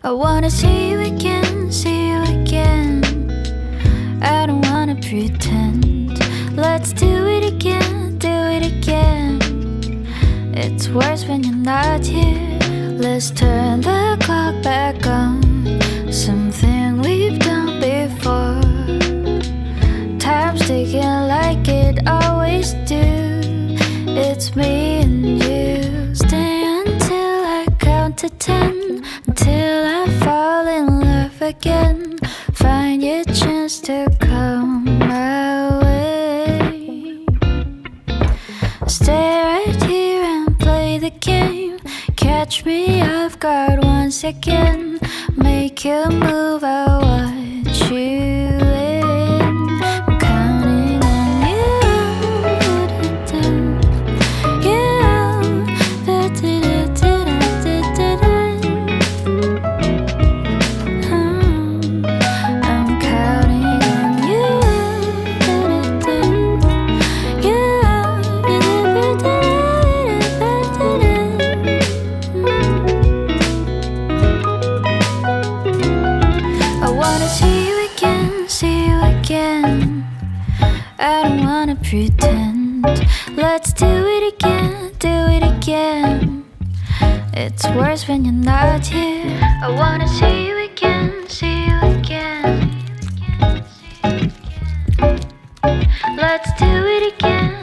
I wanna see you again, see you again. I don't wanna pretend. Let's do it again, do it again. It's worse when you're not here. Let's turn the clock back on. Something we've done before. Time's ticking like it always do. It's me and you. Stay until I count to 10, until I fall in love again. Find your chance to come my way. Stay right here and play the game. Catch me off guard once again. Make you move, I watch you in. I'm counting on you. I'm counting on you. I wanna see you again, see you again. I don't wanna pretend. Let's do it again, do it again. It's worse when you're not here. I wanna see you again, see you again. Let's do it again.